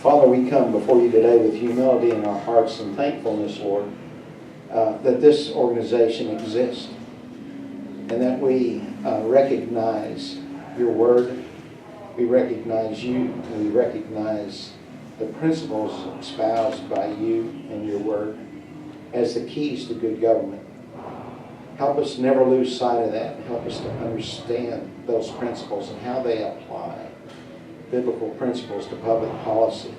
Father, we come before you today with humility in our hearts and thankfulness, Lord, that this organization exists and that we recognize your word, we recognize you, and we recognize the principles espoused by you and your word as the keys to good government. Help us never lose sight of that and help us to understand those principles and how they apply biblical principles to public policy.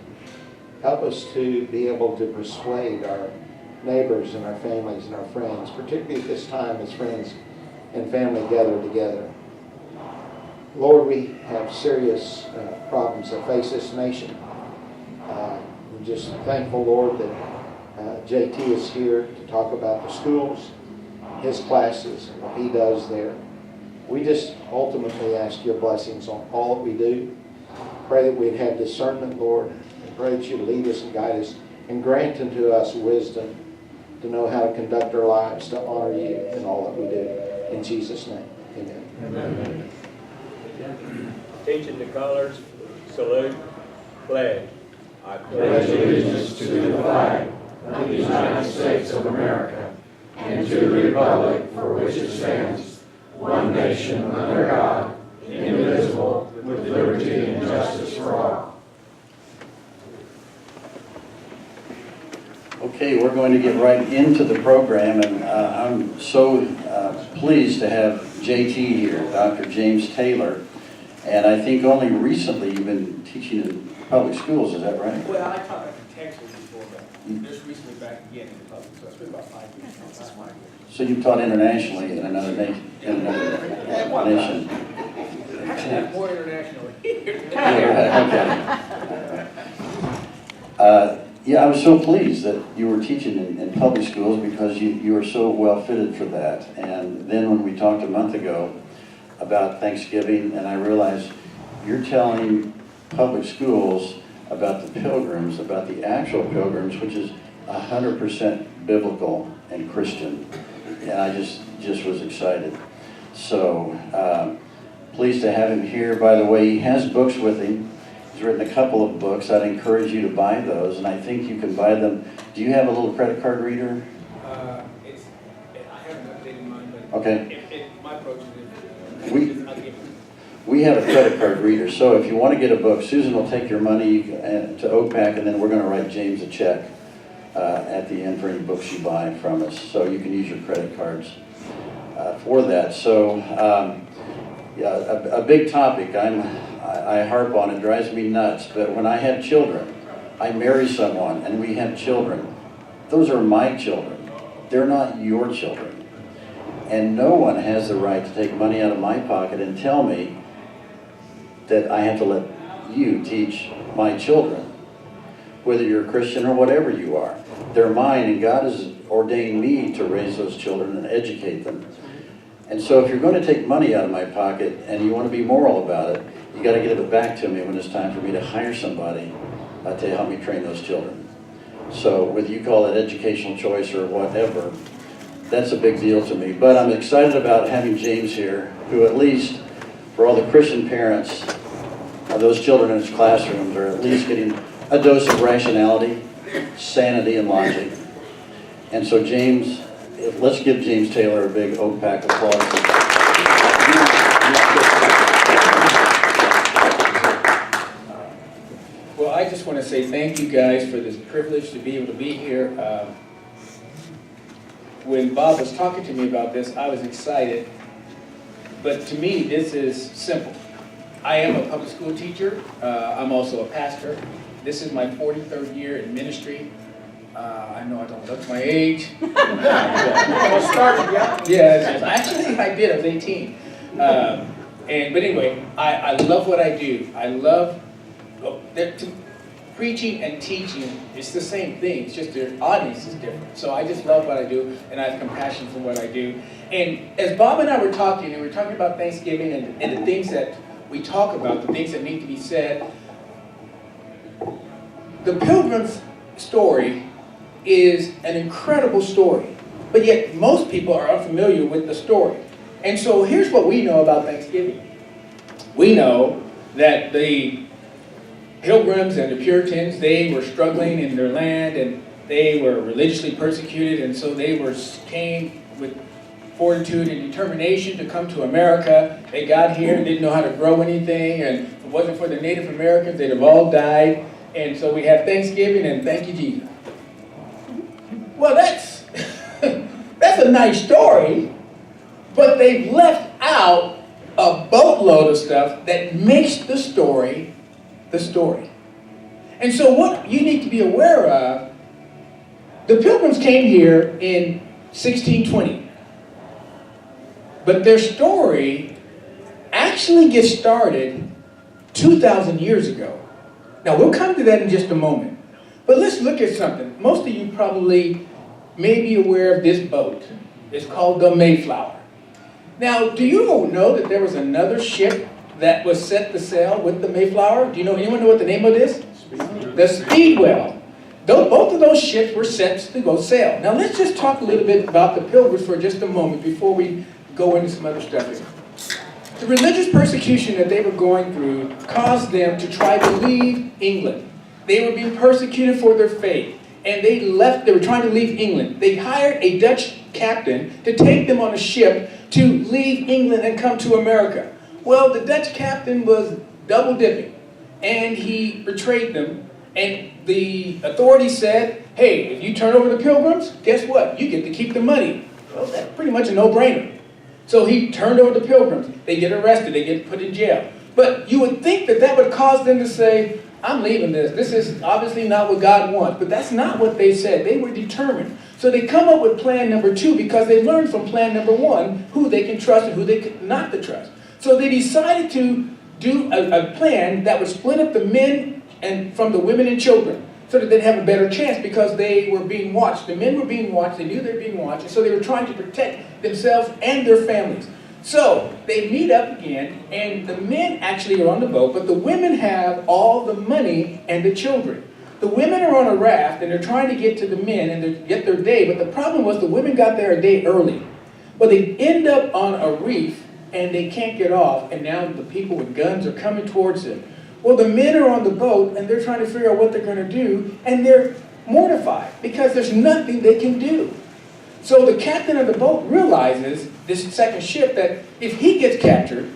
Help us to be able to persuade our neighbors and our families and our friends, particularly at this time as friends and family gather together. Lord, we have serious problems that face this nation. I'm just thankful, Lord, that JT is here to talk about the schools, his classes, and what he does there. We just ultimately ask your blessings on all that we do. Pray that we'd have discernment, Lord, and pray that you'd lead us and guide us and grant unto us wisdom to know how to conduct our lives, to honor you in all that we do. In Jesus' name, amen. Amen. Teaching the colors, salute, pledge. I pledge allegiance to the flag of the United States of America and to the republic for which it stands, one nation under God, indivisible, with liberty and justice for all. Okay, we're going to get right into the program, and I'm so pleased to have JT here, Dr. James Taylor, and I think only recently you've been teaching in public schools, is that right? Well, I taught in Texas before, but just recently back again in the public, so it's been about 5 years. So you've taught internationally in another nation. More internationally. Okay. Yeah, I was so pleased that you were teaching in public schools because you were so well fitted for that. And then when we talked a month ago about Thanksgiving, and I realized you're telling public schools about the Pilgrims, about the actual Pilgrims, which is 100% biblical and Christian. And I just was excited. So pleased to have him here. By the way, he has books with him. He's written a couple of books. I'd encourage you to buy those, and I think you can buy them. Do you have a little credit card reader? I haven't updated mine, but okay. My approach is we have a credit card reader, so if you want to get a book, Susan will take your money to OCPAC, and then we're going to write James a check at the end for any books you buy from us, so you can use your credit cards for that. So, yeah, a big topic. I harp on, it drives me nuts, but when I have children, I marry someone and we have children. Those are my children. They're not your children. And no one has the right to take money out of my pocket and tell me that I have to let you teach my children, whether you're a Christian or whatever you are. They're mine, and God has ordained me to raise those children and educate them. And so if you're going to take money out of my pocket and you want to be moral about it, you got to give it back to me when it's time for me to hire somebody to help me train those children. So whether you call it educational choice or whatever, that's a big deal to me. But I'm excited about having James here, who at least for all the Christian parents, those children in his classrooms are at least getting a dose of rationality, sanity, and logic. And so James, let's give James Taylor a big OCPAC applause. Well, I just want to say thank you guys for this privilege to be able to be here. When Bob was talking to me about this, I was excited. But to me, this is simple. I am a public school teacher. I'm also a pastor. This is my 43rd year in ministry. I know I don't look my age. Well, started, yeah. Yeah, actually I did. I was 18. But anyway, I love what I do. I love preaching and teaching. It's the same thing. It's just their audience is different. So I just love what I do, and I have compassion for what I do. And as Bob and I were talking, and we were talking about Thanksgiving and the things that we talk about, the things that need to be said, the Pilgrims story is an incredible story, but yet most people are unfamiliar with the story. And so here's what we know about Thanksgiving. We know that the Pilgrims and the Puritans, they were struggling in their land, and they were religiously persecuted, and so they came with fortitude and determination to come to America. They got here and didn't know how to grow anything, and if it wasn't for the Native Americans, they'd have all died. And so we have Thanksgiving and thank you, Jesus. Well, that's, that's a nice story, but they've left out a boatload of stuff that makes the story the story. And so what you need to be aware of, the Pilgrims came here in 1620. But their story actually gets started 2,000 years ago. Now, we'll come to that in just a moment. But let's look at something. Most of you probably may be aware of this boat. It's called the Mayflower. Now, do you know that there was another ship that was set to sail with the Mayflower? Do you know, anyone know what the name of this? The Speedwell. Both of those ships were set to go sail. Now, let's just talk a little bit about the Pilgrims for just a moment before we go into some other stuff here. The religious persecution that they were going through caused them to try to leave England. They were being persecuted for their faith, and they were trying to leave England. They hired a Dutch captain to take them on a ship to leave England and come to America. Well, the Dutch captain was double dipping, and he betrayed them, and the authorities said, hey, if you turn over the Pilgrims, guess what? You get to keep the money. Well, that's pretty much a no-brainer. So he turned over the Pilgrims. They get arrested. They get put in jail. But you would think that that would cause them to say, I'm leaving this. This is obviously not what God wants. But that's not what they said. They were determined. So they come up with plan number 2 because they learned from plan number 1 who they can trust and who they can not to trust. So they decided to do a plan that would split up the men and from the women and children, so that they'd have a better chance because they were being watched. The men were being watched, they knew they were being watched, and so they were trying to protect themselves and their families. So they meet up again, and the men actually are on the boat, but the women have all the money and the children. The women are on a raft, and they're trying to get to the men and get their day, but the problem was the women got there a day early. Well, they end up on a reef, and they can't get off, and now the people with guns are coming towards them. Well, the men are on the boat, and they're trying to figure out what they're going to do, and they're mortified because there's nothing they can do. So the captain of the boat realizes, this second ship, that if he gets captured,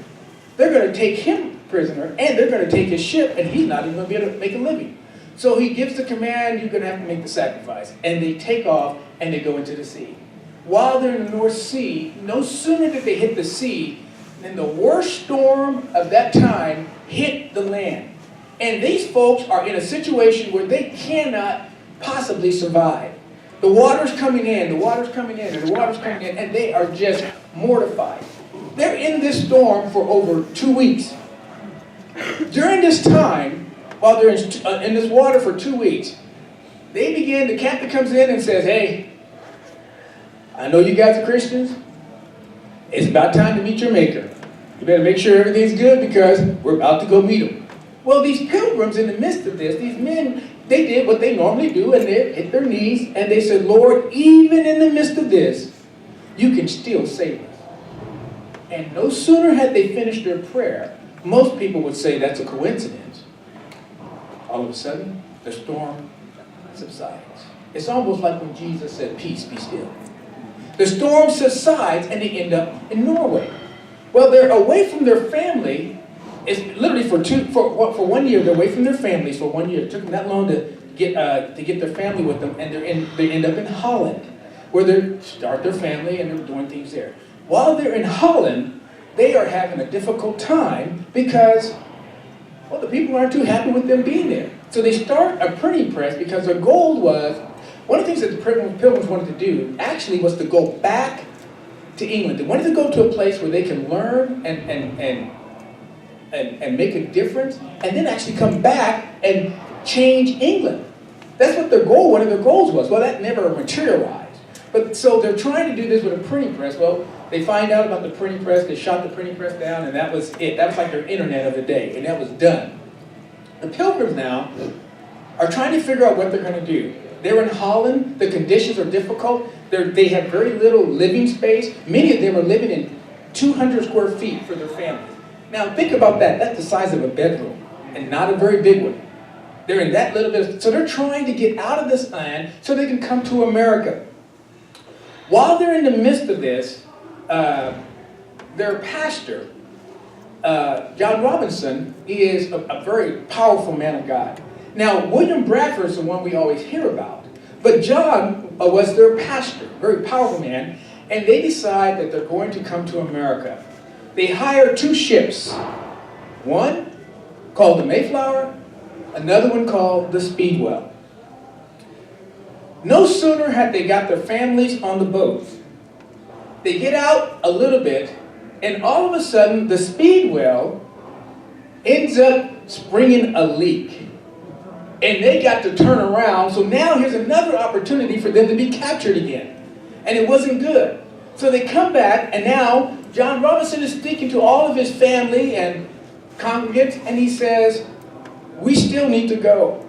they're going to take him prisoner, and they're going to take his ship, and he's not even going to be able to make a living. So he gives the command, you're going to have to make the sacrifice. And they take off, and they go into the sea. While they're in the North Sea, no sooner did they hit the sea, than the worst storm of that time hit the land. And these folks are in a situation where they cannot possibly survive. The water's coming in, the water's coming in, and the water's coming in, and they are just mortified. They're in this storm for over 2 weeks. During this time, while they're in this water for 2 weeks, the captain comes in and says, hey, I know you guys are Christians. It's about time to meet your maker. You better make sure everything's good because we're about to go meet him. Well, these pilgrims in the midst of this, these men, they did what they normally do, and they hit their knees, and they said, Lord, even in the midst of this, you can still save us. And no sooner had they finished their prayer, most people would say that's a coincidence. All of a sudden, the storm subsides. It's almost like when Jesus said, peace, be still. The storm subsides, and they end up in Norway. Well, they're away from their family. It's literally for 1 year. They're away from their families for 1 year. It took them that long to get their family with them, and they end up in Holland, where they start their family and they're doing things there. While they're in Holland, they are having a difficult time because, well, the people aren't too happy with them being there. So they start a printing press because their goal was, one of the things that the Pilgrims wanted to do actually was to go back to England. They wanted to go to a place where they can learn and make a difference, and then actually come back and change England. That's what their goal, one of their goals was. Well, that never materialized. But so they're trying to do this with a printing press. Well, they find out about the printing press, they shot the printing press down, and that was it. That was like their internet of the day, and that was done. The Pilgrims now are trying to figure out what they're going to do. They're in Holland, the conditions are difficult, they have very little living space. Many of them are living in 200 square feet for their families. Now think about that, that's the size of a bedroom, and not a very big one. They're in that little bit. So they're trying to get out of this land so they can come to America. While they're in the midst of this, their pastor, John Robinson, is a very powerful man of God. Now, William Bradford is the one we always hear about. But John was their pastor, very powerful man, and they decide that they're going to come to America. They hire 2 ships, one called the Mayflower, another one called the Speedwell. No sooner had they got their families on the boats, they get out a little bit, and all of a sudden the Speedwell ends up springing a leak. And they got to turn around, so now here's another opportunity for them to be captured again. And it wasn't good. So they come back, and now John Robinson is speaking to all of his family and congregants, and he says, we still need to go.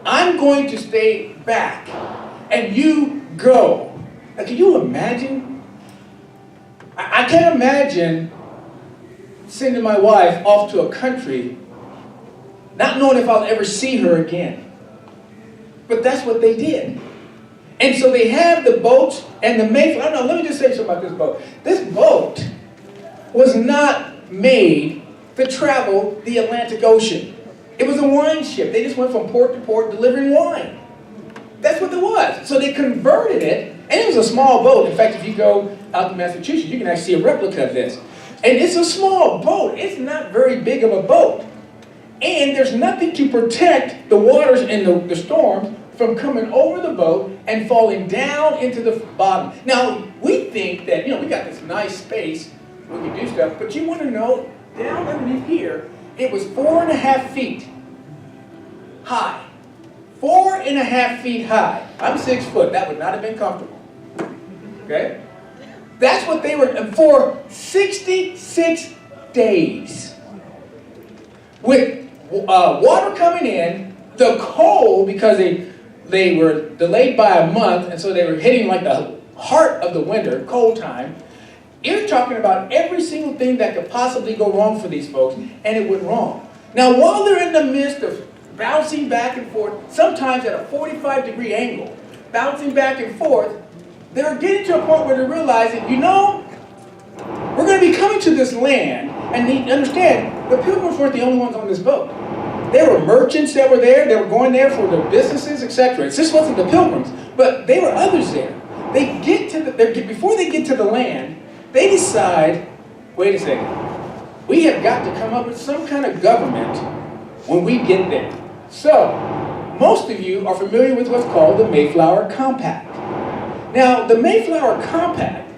I'm going to stay back, and you go. Now, can you imagine? I can't imagine sending my wife off to a country not knowing if I'll ever see her again. But that's what they did. And so they have the boats and the Mayflower. No, let me just say something about this boat. This boat was not made to travel the Atlantic Ocean. It was a wine ship. They just went from port to port delivering wine. That's what it was. So they converted it, and it was a small boat. In fact, if you go out to Massachusetts, you can actually see a replica of this. And it's a small boat. It's not very big of a boat. And there's nothing to protect the waters and the storms from coming over the boat and falling down into the bottom. Now, we think that, we got this nice space, we can do stuff, but you want to know, down underneath here, it was 4.5 feet high. 4.5 feet high. I'm 6 foot. That would not have been comfortable. Okay? That's what they were, for 66 days. With water coming in, the cold, because they were delayed by a month, and so they were hitting like the heart of the winter, cold time. You're talking about every single thing that could possibly go wrong for these folks, and it went wrong. Now, while they're in the midst of bouncing back and forth, sometimes at a 45-degree angle, bouncing back and forth, they're getting to a point where they're realizing, we're going to be coming to this land, and you understand, the Pilgrims weren't the only ones on this boat. There were merchants that were there. They were going there for their businesses, etc. This wasn't the Pilgrims, but there were others there. They get to before they get to the land, they decide, wait a second, we have got to come up with some kind of government when we get there. So, most of you are familiar with what's called the Mayflower Compact. Now, the Mayflower Compact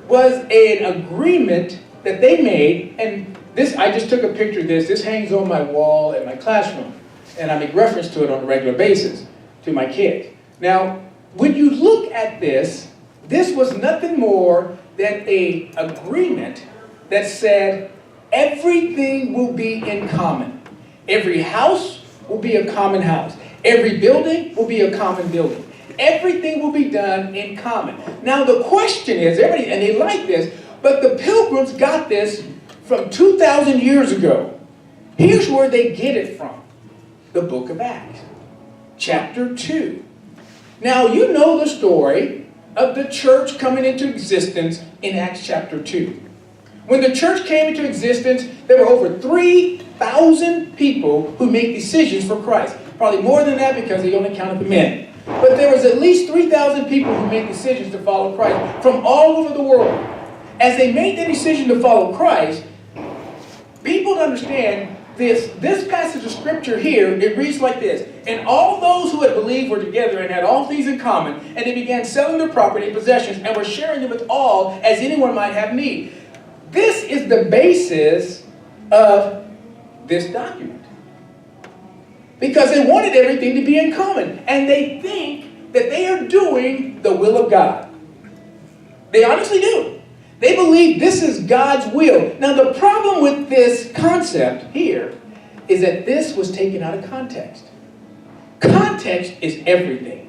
was an agreement that they made, and this, I just took a picture of this. This hangs on my wall at my classroom, and I make reference to it on a regular basis to my kids. Now, when you look at this, this was nothing more than an agreement that said everything will be in common. Every house will be a common house. Every building will be a common building. Everything will be done in common. Now, the question is, everybody, and they like this, but the Pilgrims got this from 2,000 years ago. Here's where they get it from. The book of Acts, chapter 2. Now, you know the story of the church coming into existence in Acts chapter 2. When the church came into existence, there were over 3,000 people who made decisions for Christ. Probably more than that because they only counted the men. But there was at least 3,000 people who made decisions to follow Christ from all over the world. As they made the decision to follow Christ, people to understand this passage of scripture here, it reads like this. And all those who had believed were together and had all things in common, and they began selling their property and possessions and were sharing them with all as anyone might have need. This is the basis of this document. Because they wanted everything to be in common. And they think that they are doing the will of God. They honestly do. They believe this is God's will. Now, the problem with this concept here is that this was taken out of context. Context is everything.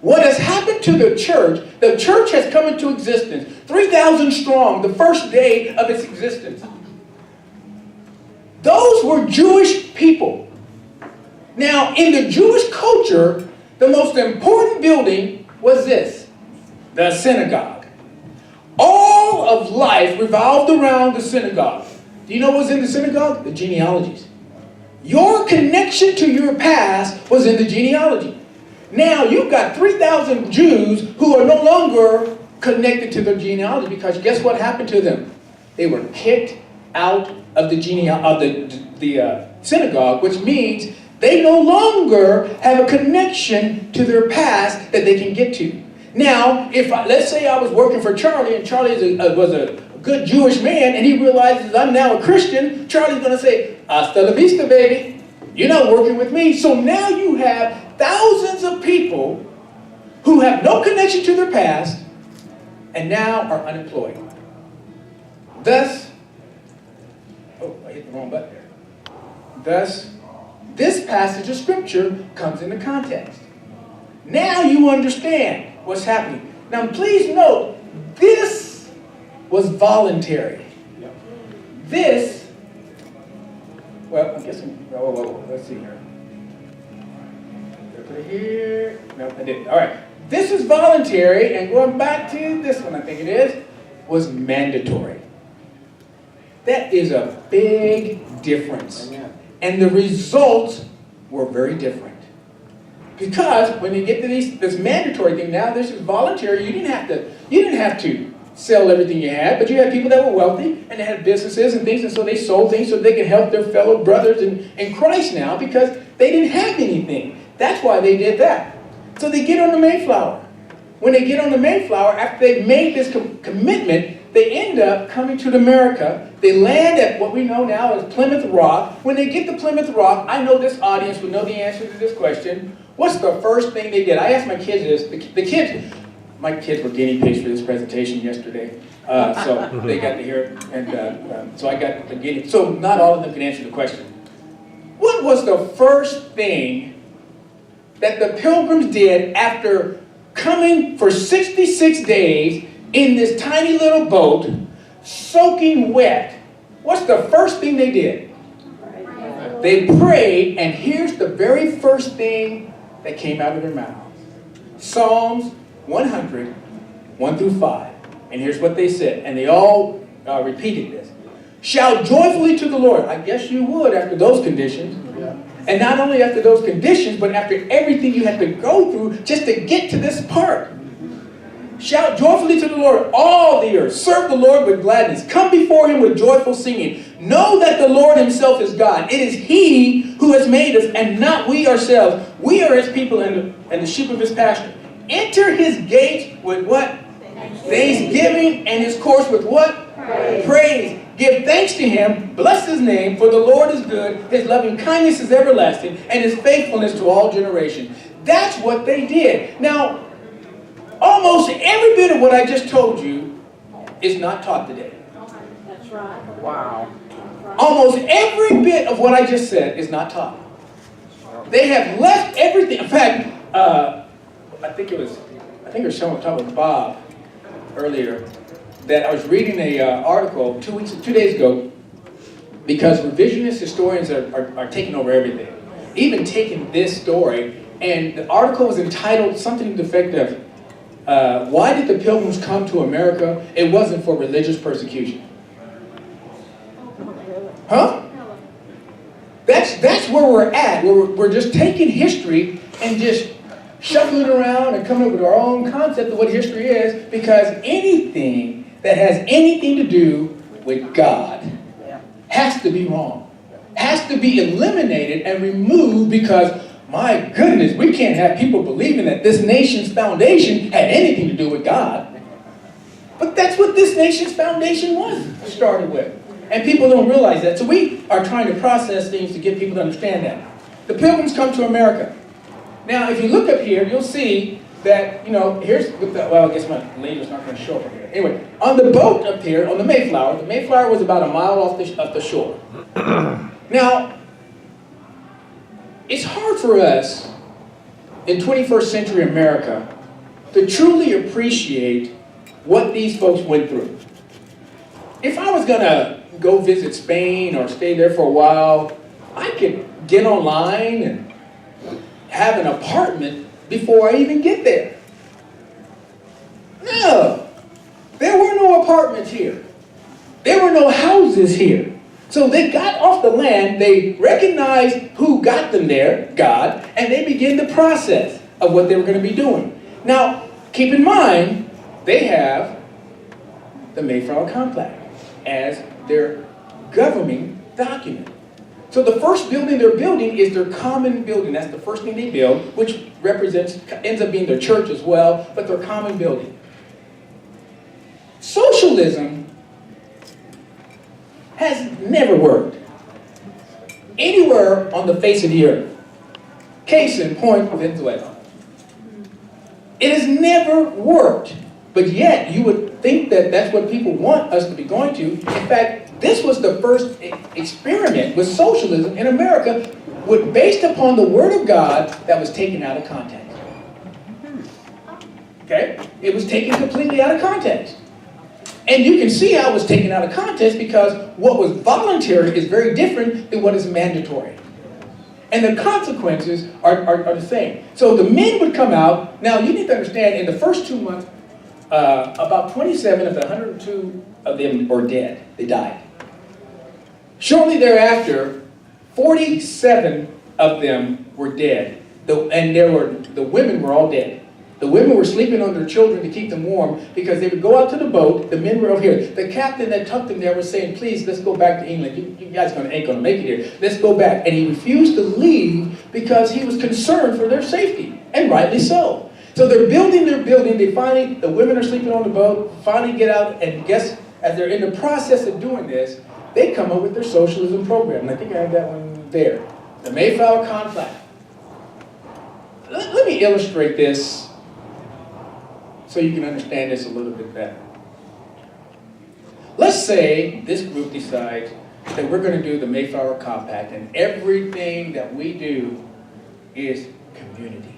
What has happened to the church has come into existence, 3,000 strong, the first day of its existence. Those were Jewish people. Now, in the Jewish culture, the most important building was this, the synagogue. All of life revolved around the synagogue. Do you know what was in the synagogue? The genealogies. Your connection to your past was in the genealogy. Now, you've got 3,000 Jews who are no longer connected to their genealogy because guess what happened to them? They were kicked out of the synagogue, which means they no longer have a connection to their past that they can get to. Now, let's say I was working for Charlie, and Charlie was a good Jewish man, and he realizes I'm now a Christian, Charlie's going to say, hasta la vista, baby. You're not working with me. So now you have thousands of people who have no connection to their past and now are unemployed. Thus, oh, I hit the wrong button there. Thus, this passage of Scripture comes into context. Now you understand what's happening. Now please note, this was voluntary. This, well, I'm guessing, let's see here. Did I put it here? No, I didn't. All right. This is voluntary, and going back to this one, I think it is, was mandatory. That is a big difference. And the results were very different. Because when you get to this mandatory thing, now this is voluntary, you didn't have to sell everything you had, but you had people that were wealthy and they had businesses and things, and so they sold things so they could help their fellow brothers in Christ now because they didn't have anything. That's why they did that. So they get on the Mayflower. When they get on the Mayflower, after they've made this commitment, they end up coming to America. They land at what we know now as Plymouth Rock. When they get to Plymouth Rock, I know this audience would know the answer to this question. What's the first thing they did? I asked my kids this. My kids were guinea pigs for this presentation yesterday, so they got to hear it, and so I got the guinea. So not all of them can answer the question. What was the first thing that the Pilgrims did after coming for 66 days in this tiny little boat, soaking wet? What's the first thing they did? They prayed, and here's the very first thing that came out of their mouths. Psalms 100, 1 through 5. And here's what they said, and they all repeated this. Shout joyfully to the Lord. I guess you would after those conditions. And not only after those conditions, but after everything you had to go through just to get to this part. Shout joyfully to the Lord, all the earth. Serve the Lord with gladness. Come before him with joyful singing. Know that the Lord himself is God. It is he who has made us and not we ourselves. We are his people and the sheep of his pasture. Enter his gates with what? Thanksgiving, and his courts with what? Praise. Give thanks to him. Bless his name, for the Lord is good. His loving kindness is everlasting, and his faithfulness to all generations. That's what they did. Now, almost every bit of what I just told you is not taught today. That's right. Wow. Almost every bit of what I just said is not taught. They have left everything. In fact, I think it was someone talking with Bob earlier that I was reading a article 2 days ago, because revisionist historians are taking over everything, even taking this story, and the article was entitled something to the effect of why did the Pilgrims come to America? It wasn't for religious persecution. Huh? That's where we're at. We're just taking history and just shuffling it around and coming up with our own concept of what history is, because anything that has anything to do with God has to be wrong. Has to be eliminated and removed, because my goodness, we can't have people believing that this nation's foundation had anything to do with God. But that's what this nation's foundation was started with. And people don't realize that. So we are trying to process things to get people to understand that. The Pilgrims come to America. Now, if you look up here, you'll see that, here's, well, I guess my laser's not going to show up here. Anyway, on the boat up here, on the Mayflower was about a mile off the shore. Now, it's hard for us in 21st century America to truly appreciate what these folks went through. If I was going to go visit Spain or stay there for a while, I could get online and have an apartment before I even get there. No, there were no apartments here. There were no houses here. So they got off the land, they recognized who got them there, God, and they began the process of what they were going to be doing. Now, keep in mind, they have the Mayflower Compact as their governing document. So the first building they're building is their common building. That's the first thing they build, which ends up being their church as well, but their common building. Socialism has never worked anywhere on the face of the earth. Case in point, Venezuela. It has never worked, but yet you would think that that's what people want us to be going to. In fact, this was the first experiment with socialism in America, based upon the Word of God that was taken out of context. Okay? It was taken completely out of context. And you can see how it was taken out of context because what was voluntary is very different than what is mandatory. And the consequences are the same. So the men would come out. Now, you need to understand, in the first 2 months, about 27 of the 102 of them were dead. They died. Shortly thereafter, 47 of them were dead. The women were all dead. The women were sleeping on their children to keep them warm because they would go out to the boat. The men were over here. The captain that took them there was saying, please, let's go back to England. You guys ain't going to make it here. Let's go back. And he refused to leave because he was concerned for their safety, and rightly so. So they're building their building. The women are sleeping on the boat, finally get out, and guess, as they're in the process of doing this, they come up with their socialism program. And I think I have that one there. The Mayflower Compact. Let me illustrate this so you can understand this a little bit better. Let's say this group decides that we're going to do the Mayflower Compact, and everything that we do is community.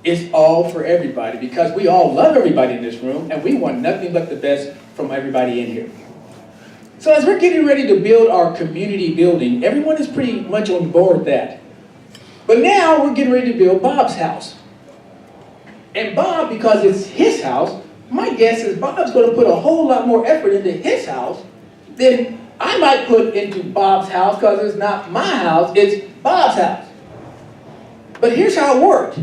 It's all for everybody because we all love everybody in this room, and we want nothing but the best from everybody in here. So as we're getting ready to build our community building, everyone is pretty much on board with that. But now we're getting ready to build Bob's house. And Bob, because it's his house, my guess is Bob's going to put a whole lot more effort into his house than I might put into Bob's house because it's not my house, it's Bob's house. But here's how it worked.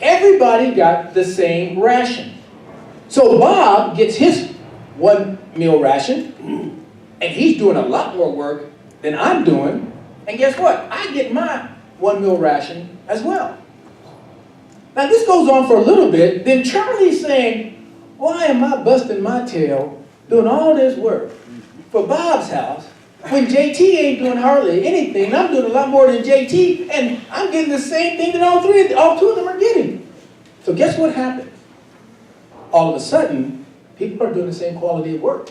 Everybody got the same ration. So Bob gets his 1 meal ration, and he's doing a lot more work than I'm doing. And guess what? I get my 1 meal ration as well. Now this goes on for a little bit, then Charlie's saying, why am I busting my tail doing all this work for Bob's house when JT ain't doing hardly anything? I'm doing a lot more than JT, and I'm getting the same thing that all two of them are getting. So guess what happened? All of a sudden, people are doing the same quality of work.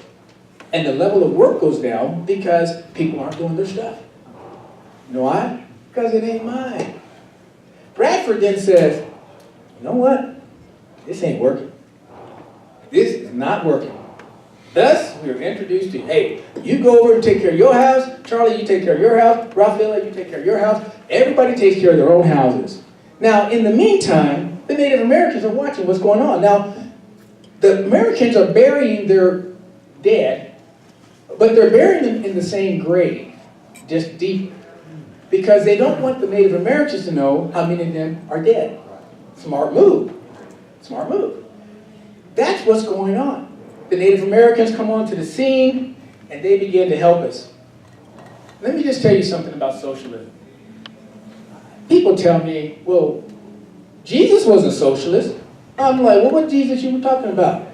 And the level of work goes down because people aren't doing their stuff. You know why? Because it ain't mine. Bradford then says, you know what? This ain't working. This is not working. Thus, we are introduced to, hey, you go over and take care of your house. Charlie, you take care of your house. Raphael, you take care of your house. Everybody takes care of their own houses. Now, in the meantime, the Native Americans are watching what's going on. Now, the Americans are burying their dead, but they're burying them in the same grave, just deeper, because they don't want the Native Americans to know how many of them are dead. Smart move. Smart move. That's what's going on. The Native Americans come onto the scene, and they begin to help us. Let me just tell you something about socialism. People tell me, well, Jesus was a socialist. I'm like, well, what Jesus you were talking about?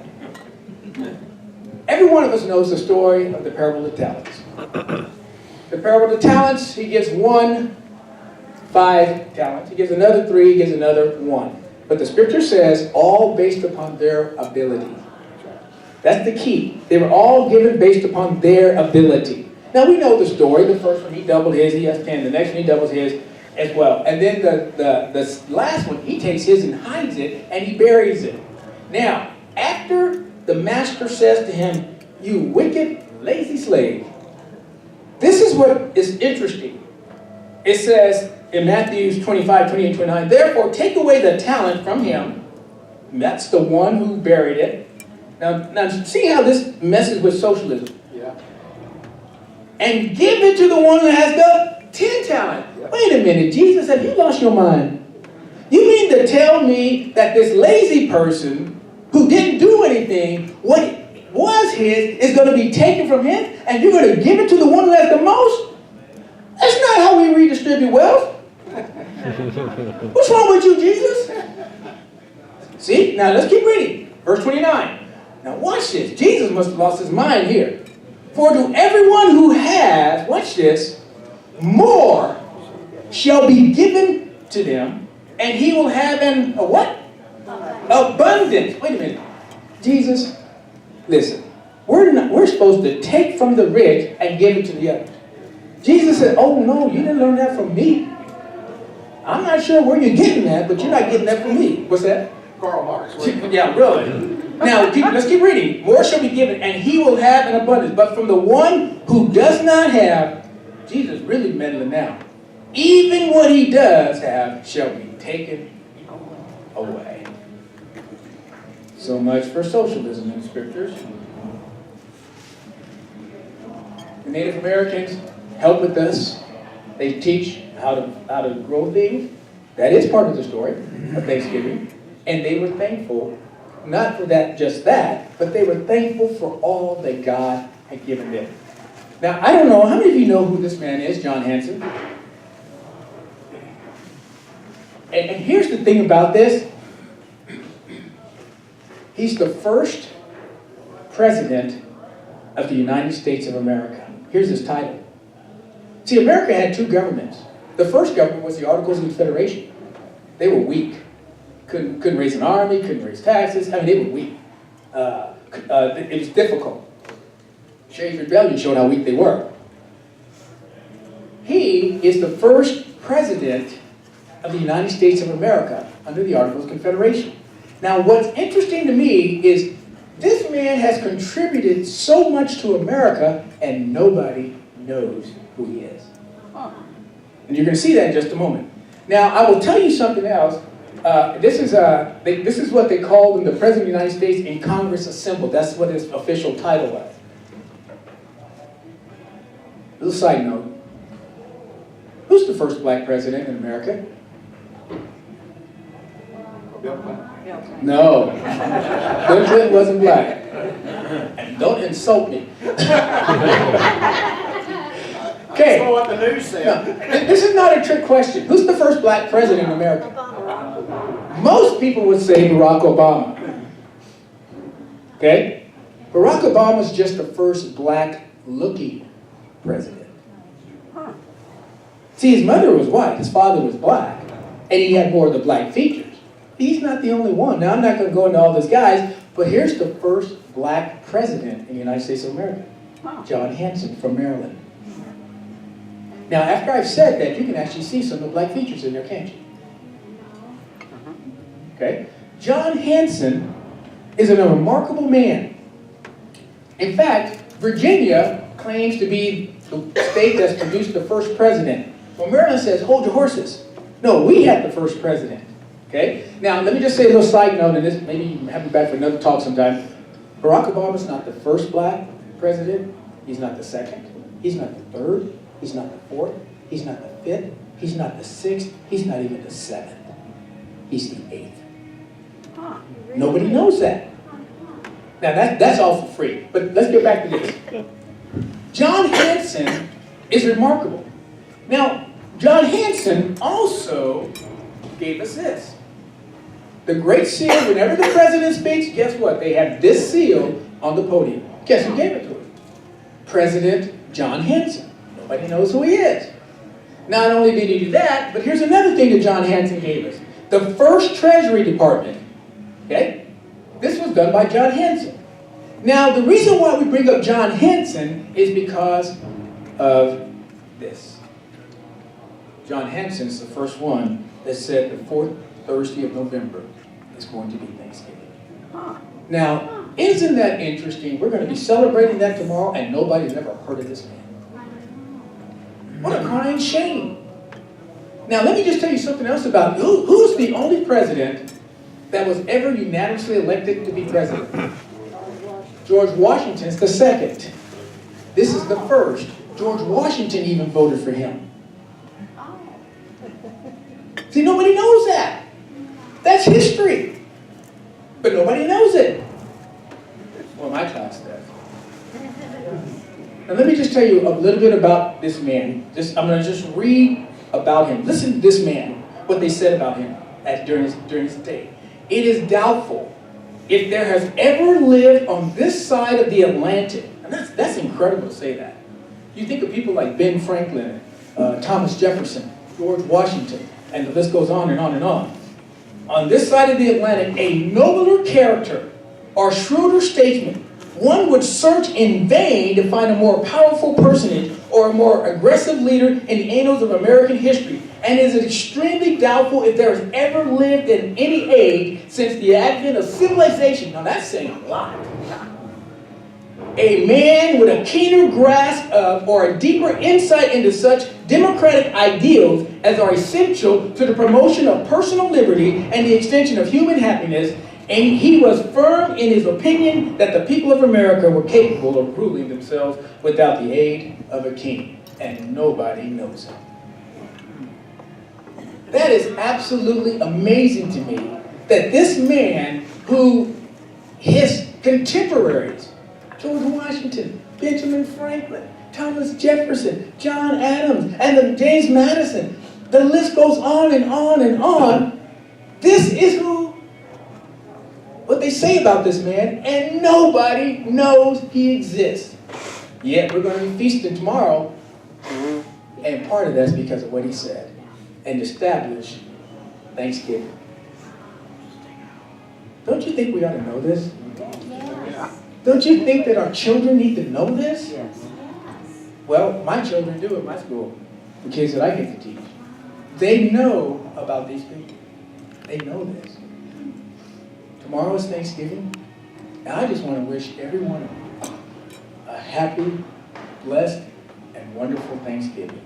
Every one of us knows the story of the parable of the talents. The parable of the talents, he gives 1 5 talents. He gives another 3, he gives another 1. But the scripture says, all based upon their ability. That's the key. They were all given based upon their ability. Now we know the story. The first one, he doubled his, he has 10. The next one, he doubles his as well. And then the last one, he takes his and hides it, and he buries it. Now, after the master says to him, you wicked, lazy slave, this is what is interesting. It says, in Matthew 25, 28, 29, therefore take away the talent from him. And that's the one who buried it. Now see how this messes with socialism. Yeah. And give it to the one who has the 10 talent. Wait a minute, Jesus, have you lost your mind? You mean to tell me that this lazy person who didn't do anything, what was his, is going to be taken from him, and you're going to give it to the one who has the most? That's not how we redistribute wealth. What's wrong with you, Jesus? See, now let's keep reading. Verse 29. Now watch this. Jesus must have lost his mind here. For to everyone who has, watch this, more shall be given to them, and he will have a what? Abundance. Wait a minute. Jesus, listen. We're supposed to take from the rich and give it to the others. Jesus said, oh no, you didn't learn that from me. I'm not sure where you're getting that, but you're not getting that from me. What's that? Karl Marx. Yeah, really. Now, let's keep reading. More shall be given, and he will have an abundance. But from the one who does not have, Jesus really meddling now. Even what he does have shall be taken away. So much for socialism in the scriptures. The Native Americans help with this. They teach how to grow things. That is part of the story of Thanksgiving. And they were thankful, not for just that, but they were thankful for all that God had given them. Now, I don't know, how many of you know who this man is, John Hanson? And here's the thing about this. He's the first president of the United States of America. Here's his title. See, America had two governments. The first government was the Articles of Confederation. They were weak. Couldn't raise an army, couldn't raise taxes. I mean, they were weak. It was difficult. Shays' Rebellion showed how weak they were. He is the first president of the United States of America under the Articles of Confederation. Now, what's interesting to me is this man has contributed so much to America, and nobody knows who he is. And you're going to see that in just a moment. Now, I will tell you something else. This is what they called him, the President of the United States in Congress assembled. That's what his official title was. Little side note. Who's the first black president in America? Bill Clinton. No. Bill Clinton wasn't black. And don't insult me. Okay. That's what the news said. Now, this is not a trick question. Who's the first black president in America? Most people would say Barack Obama. Okay? Barack Obama is just the first black-looking president. See, his mother was white, his father was black, and he had more of the black features. He's not the only one. Now, I'm not going to go into all those guys, but here's the first black president in the United States of America. John Hanson from Maryland. Now, after I've said that, you can actually see some of the black features in there, can't you? Okay? John Hanson is a remarkable man. In fact, Virginia claims to be the state that's produced the first president. Well, Maryland says, hold your horses. No, we have the first president. Okay? Now, let me just say a little side note, and this maybe you can have me back for another talk sometime. Barack Obama's not the first black president. He's not the second. He's not the third. He's not the fourth. He's not the fifth. He's not the sixth. He's not even the seventh. He's the eighth. Nobody knows that. Now, that's all for free. But let's get back to this. John Hanson is remarkable. Now, John Hanson also gave us this. The Great Seal, whenever the president speaks, guess what? They have this seal on the podium. Guess who gave it to him? President John Hanson. Nobody knows who he is. Not only did he do that, but here's another thing that John Hanson gave us. The first Treasury Department. Okay? This was done by John Hanson. Now, the reason why we bring up John Hanson is because of this. John Hanson's the first one that said the fourth Thursday of November is going to be Thanksgiving. Now, isn't that interesting? We're going to be celebrating that tomorrow, and nobody's ever heard of this man. What a crying shame. Now, let me just tell you something else about who's the only president that was ever unanimously elected to be president? George Washington's the second. This is the first. George Washington even voted for him. See, nobody knows that. That's history. But nobody knows it. Well, my class does. Now, let me just tell you a little bit about this man. I'm going to just read about him. Listen to this man, what they said about him during his day. It is doubtful if there has ever lived on this side of the Atlantic, and that's incredible to say that. You think of people like Ben Franklin, Thomas Jefferson, George Washington, and the list goes on and on and on. On this side of the Atlantic, a nobler character or shrewder statesman, one would search in vain to find a more powerful personage or a more aggressive leader in the annals of American history, and it is extremely doubtful if there has ever lived in any age since the advent of civilization. Now that's saying a lot. A man with a keener grasp of or a deeper insight into such democratic ideals as are essential to the promotion of personal liberty and the extension of human happiness, and he was firm in his opinion that the people of America were capable of ruling themselves without the aid of a king, and nobody knows it. That is absolutely amazing to me, that this man who his contemporaries, George Washington, Benjamin Franklin, Thomas Jefferson, John Adams, and then James Madison, the list goes on and on and on. This is what they say about this man, and nobody knows he exists. Yet we're going to be feasting tomorrow, and part of that's because of what he said, and established Thanksgiving. Don't you think we ought to know this? Yes. Don't you think that our children need to know this? Yes. Well, my children do at my school, the kids that I get to teach. They know about these people. They know this. Tomorrow is Thanksgiving, and I just want to wish everyone a happy, blessed, and wonderful Thanksgiving.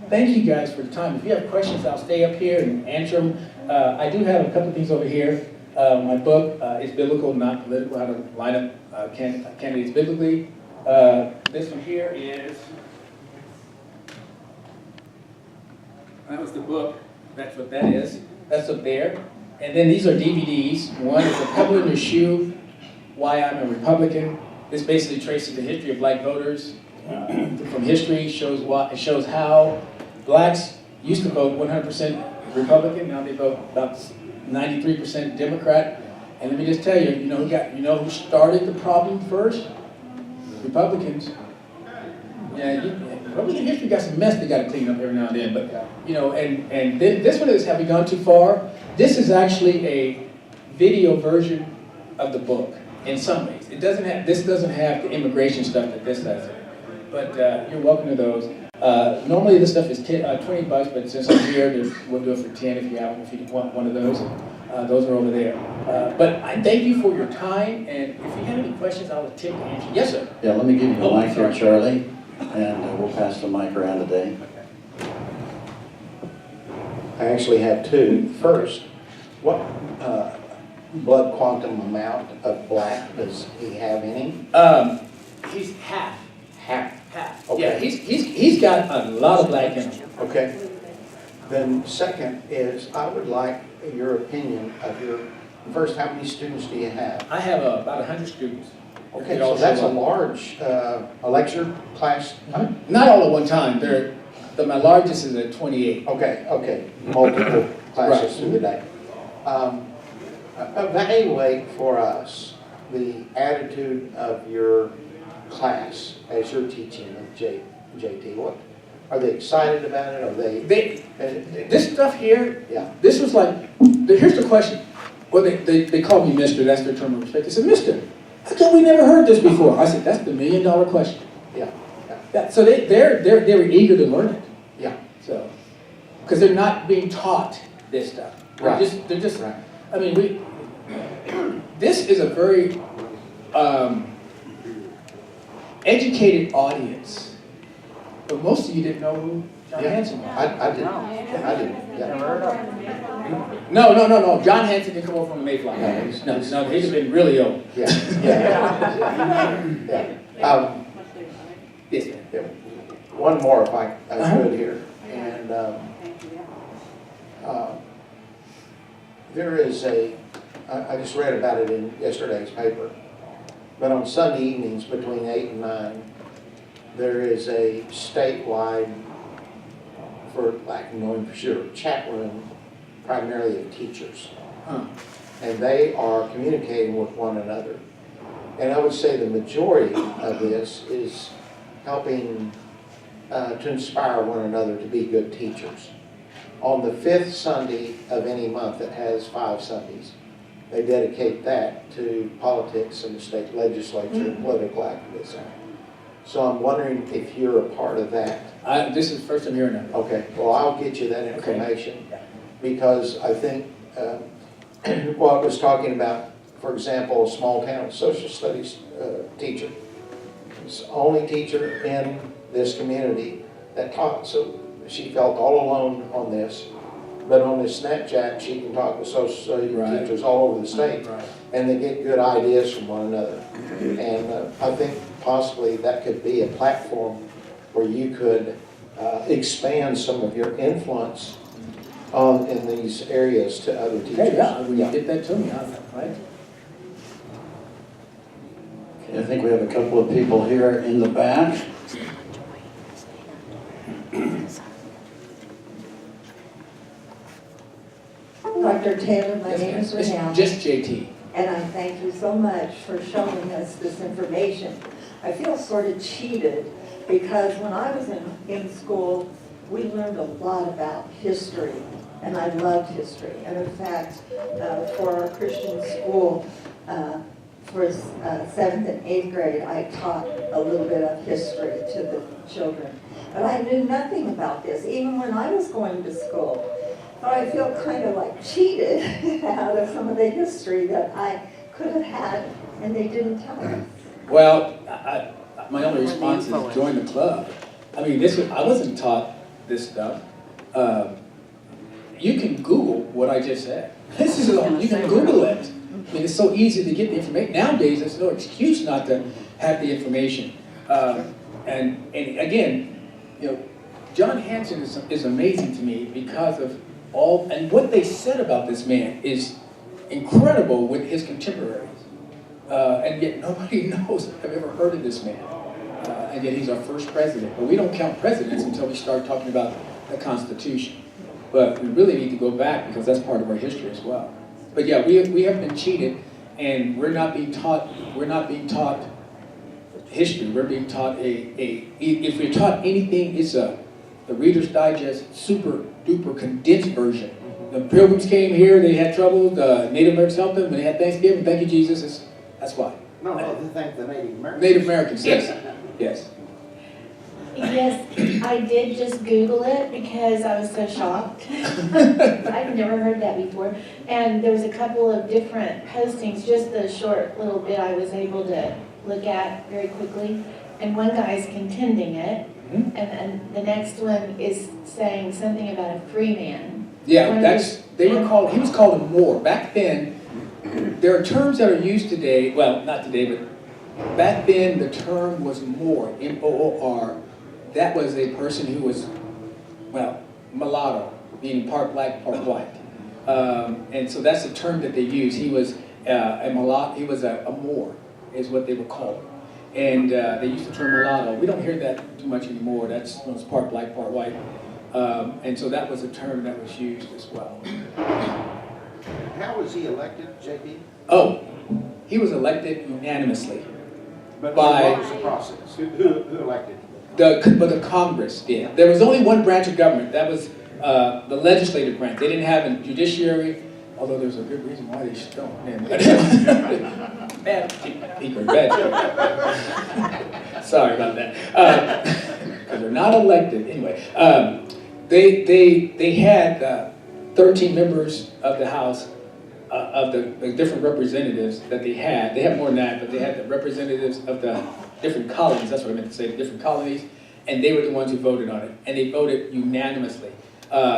Thank you guys for the time. If you have questions, I'll stay up here and answer them. I do have a couple of things over here. My book is Biblical, Not Political, How to Line Up Candidates Biblically. This one here is, that was the book. That's what that is. That's up there. And then these are DVDs. One is A Pebble in Your Shoe, Why I'm a Republican. This basically traces the history of black voters. From history, it shows how blacks used to vote 100% Republican. Now they vote about 93% Democrat. And let me just tell you, you know who started the problem first? Republicans. Yeah, Republican history got some mess they got to clean up every now and then. But and this one is, have we gone too far? This is actually a video version of the book in some ways. This doesn't have the immigration stuff that this has. But you're welcome to those. Normally this stuff is $20, but since I'm here, we'll do it for 10 if you want one of those. Those are over there. But I thank you for your time, and if you have any questions, I'll attempt to answer. Yes, sir. Yeah, let me give you the mic here, sorry. Charlie, and we'll pass the mic around today. I actually have two. First, what blood quantum amount of black does he have in him? He's half. Half. Okay. Yeah, he's got a lot of black in him. Okay. Then second is, I would like your opinion of your, first, how many students do you have? I have about 100 students. Okay, They all so that's show a up. large lecture class? Not all at one time. My largest is at 28. Okay, multiple classes through the day. Evaluate for us the attitude of your class as you're teaching with JT. What, are they excited about it? Are they? This stuff here, Yeah. this was like, here's the question. Well, they call me Mr., that's their term of respect. They said, Mr., how come we never heard this before? I said, that's the $1 million question. Yeah, so they were eager to learn it. Yeah. So, because they're not being taught this stuff. They're just. Right. I mean, this is a very educated audience, but most of you didn't know who John Yeah, Hanson. I did, yeah. No. John Hanson didn't come over from the Mayflower. No, he'd have been really old. Yeah. Yes, ma'am. Yeah. One more if I could here. And there is I just read about it in yesterday's paper, but on Sunday evenings between 8 and 9, there is a statewide, for lack of knowing for sure, chat room primarily of teachers. Huh. And they are communicating with one another. And I would say the majority of this is helping to inspire one another to be good teachers. On the 5th Sunday of any month that has 5 Sundays, they dedicate that to politics and the state legislature and political activism. So I'm wondering if you're a part of that. This is the first I'm hearing of it. Okay, well, I'll get you that information because I think what I was talking about, for example, a small town social studies teacher. It's the only teacher in this community that taught, so she felt all alone on this. But on this Snapchat, she can talk with social studies teachers all over the state, and they get good ideas from one another. And I think possibly that could be a platform where you could expand some of your influence in these areas to other teachers. Okay, yeah, when you get that to me, right? Okay, I think we have a couple of people here in the back. Dr. Taylor, my name is Renelle, Just JT. and I thank you so much for showing us this information. I feel sort of cheated because when I was in school, we learned a lot about history, and I loved history. And in fact, for our Christian school, for 7th and 8th grade, I taught a little bit of history to the children. But I knew nothing about this, even when I was going to school. So I feel kind of like cheated out of some of the history that I could have had, and they didn't tell us. Well, my only response is join the club. I mean, I wasn't taught this stuff. You can Google what I just said. You can Google it. I mean, it's so easy to get the information. Nowadays, there's no excuse not to have the information. And again, John Hanson is amazing to me because of and what they said about this man is incredible with his contemporaries. And yet nobody knows, I've ever heard of this man. And yet he's our first president. But we don't count presidents until we start talking about the Constitution. But we really need to go back because that's part of our history as well. But yeah, we have been cheated, and we're not being taught history. We're being taught if we're taught anything, it's the Reader's Digest super duper condensed version. The Pilgrims came here, they had trouble, the Native Americans helped them, and they had Thanksgiving, thank you Jesus, that's why. No, they thank the Native Americans. Native Americans, yes, yes. Yes, I did just Google it because I was so shocked. I've never heard that before. And there was a couple of different postings, just the short little bit I was able to look at very quickly. And one guy's contending it, and the next one is saying something about a free man. Yeah, he was called a Moor. Back then, there are terms that are used today, well, not today, but back then the term was Moor, M-O-O-R. That was a person who was, mulatto, meaning part black, part white. And so that's the term that they use. He was a mulatto, he was a Moor, is what they were called. And they used the term mulatto. We don't hear that too much anymore. That's part black, part white. And so that was a term that was used as well. How was he elected, JP? Oh, he was elected unanimously. But by what was the process? Who elected him? But the Congress did. There was only one branch of government. That was the legislative branch. They didn't have a judiciary, although there's a good reason why they should don't. Sorry about that. Because they're not elected. Anyway, they had 13 members of the House, of the different representatives that they had. They have more than that, but they had the representatives of the different colonies, that's what I meant to say, the different colonies, and they were the ones who voted on it, and they voted unanimously.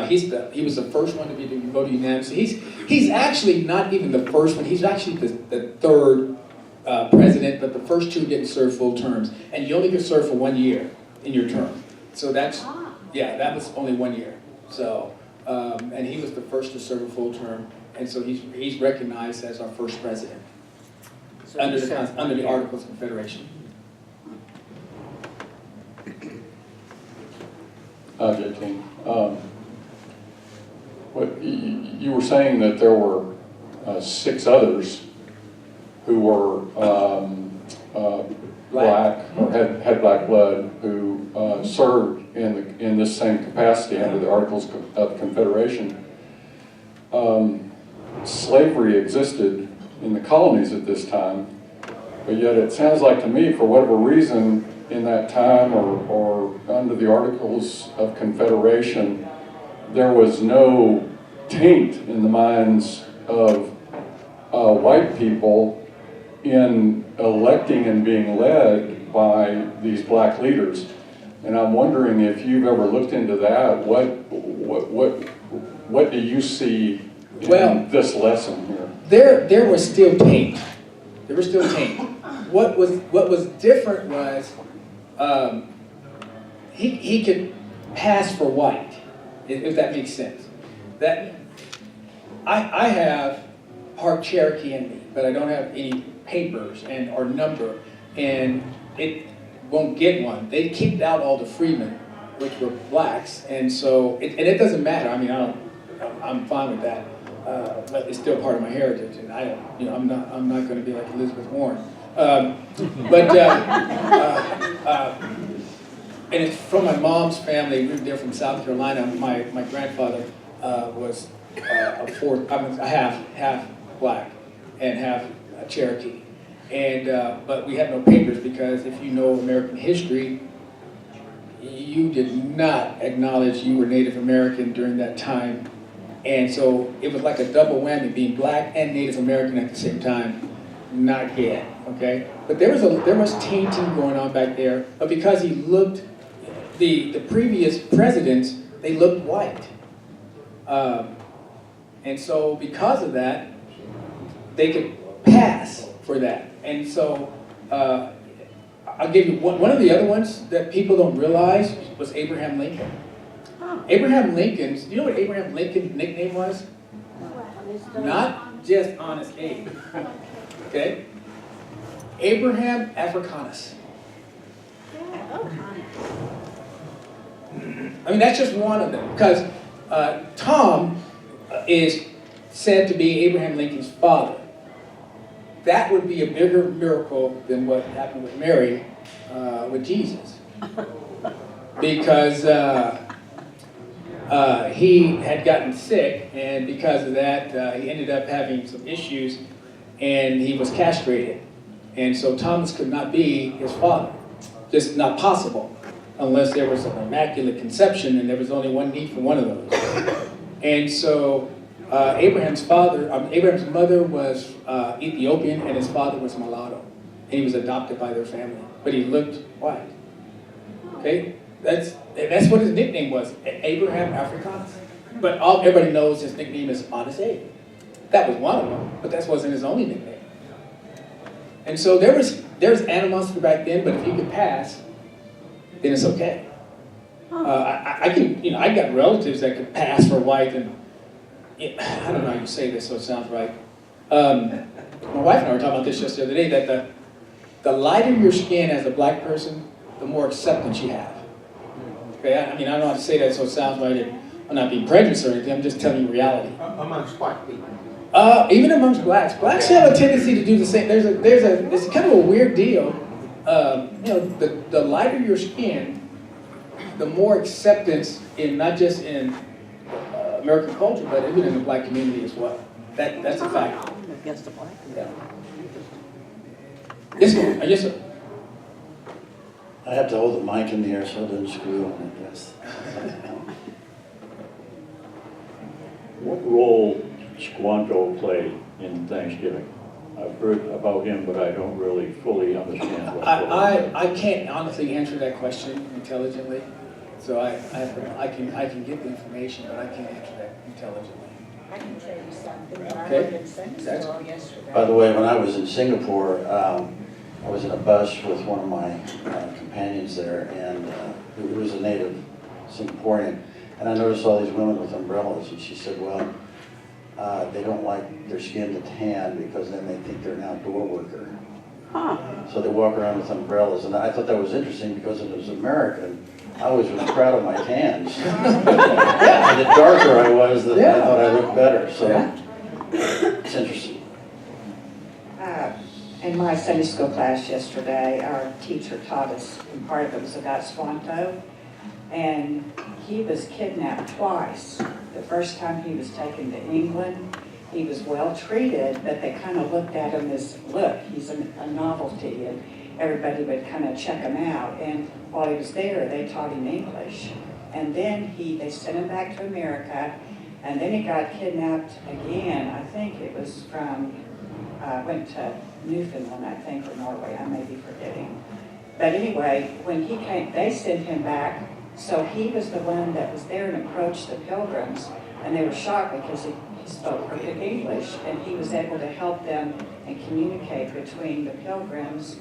He was the first one to be voted unanimously. He's actually not even the first one. He's actually the third president, but the first two didn't serve full terms, and you only could serve for 1 year in your term. So that was only 1 year. So, and he was the first to serve a full term, and so he's recognized as our first president under the Articles of Confederation. JT, you were saying that there were 6 others who were black or had black blood who served in this same capacity under the Articles of Confederation. Slavery existed in the colonies at this time, but yet it sounds like to me, for whatever reason, in that time or under the Articles of Confederation, there was no taint in the minds of white people in electing and being led by these black leaders. And I'm wondering if you've ever looked into that. What do you see in this lesson here? There was still taint. There was still taint. What was different was he could pass for white, if that makes sense. That I have part Cherokee in me, but I don't have any papers or number, and it won't get one. They kicked out all the freedmen, which were blacks, and so it doesn't matter. I mean, I'm fine with that, but it's still part of my heritage, and I don't, I'm not going to be like Elizabeth Warren. And it's from my mom's family. They're from South Carolina. My grandfather was half black and half Cherokee, and but we have no papers because if you know American history, you did not acknowledge you were Native American during that time, and so it was like a double whammy, being black and Native American at the same time. Not yet, okay? But there was tainting going on back there, but because he looked, the previous presidents, they looked white. And so because of that, they could pass for that. And so I'll give you one of the other ones that people don't realize was Abraham Lincoln. Abraham Lincoln's, you know what Abraham Lincoln's nickname was? Not just Honest Abe. Okay? Abraham Africanus. I mean, that's just one of them. Because Tom is said to be Abraham Lincoln's father. That would be a bigger miracle than what happened with Mary, with Jesus. Because he had gotten sick, and because of that, he ended up having some issues, and he was castrated. And so Thomas could not be his father. Just not possible, unless there was an immaculate conception, and there was only one need for one of those. And so Abraham's mother was Ethiopian, and his father was mulatto. And he was adopted by their family, but he looked white. Okay, that's what his nickname was, Abraham Africanus. But everybody knows his nickname is Honest Abe. That was one of them, but that wasn't his only nickname. And so there's animosity back then, but if you could pass, then it's okay. I got relatives that could pass for white, and I don't know how you say this so it sounds right. My wife and I were talking about this just the other day, that the lighter your skin as a black person, the more acceptance you have. Okay, I don't know how to say that so it sounds right. I'm not being prejudiced or anything, I'm just telling you reality. Amongst white people? Even amongst blacks. Blacks have a tendency to do the same. It's kind of a weird deal. The lighter your skin, the more acceptance in not just in American culture, but even in the black community as well. That's a fact. Against the black? Yeah. Yes, sir. I have to hold the mic in the air so it doesn't screw on it, yes. What role does Squanto play in Thanksgiving? I've heard about him, but I don't really fully understand what's going on. I can't honestly answer that question intelligently, so I can get the information, but I can't answer that intelligently. I can tell you something. When I Okay. lived in Singapore yesterday. By the way, when I was in Singapore, I was in a bus with one of my companions there, and who was a native Singaporean. And I noticed all these women with umbrellas, and she said, well, they don't like their skin to tan because then they think they're an outdoor worker. So they walk around with umbrellas, and I thought that was interesting because it was American. I always was proud of my tans. And the darker I was, the I thought I looked better, so it's interesting. In my Sunday school class yesterday, our teacher taught us, and part of it was about Squanto, and he was kidnapped twice. The first time he was taken to England, he was well treated, but they kind of looked at him as, look, he's a novelty, and everybody would kind of check him out. And while he was there, they taught him English. And then they sent him back to America, and then he got kidnapped again. I think it was from, went to Newfoundland, I think, or Norway, I may be forgetting. But anyway, when he came, they sent him back, so he was the one that was there and approached the Pilgrims, and they were shocked because he spoke perfect English, and he was able to help them and communicate between the Pilgrims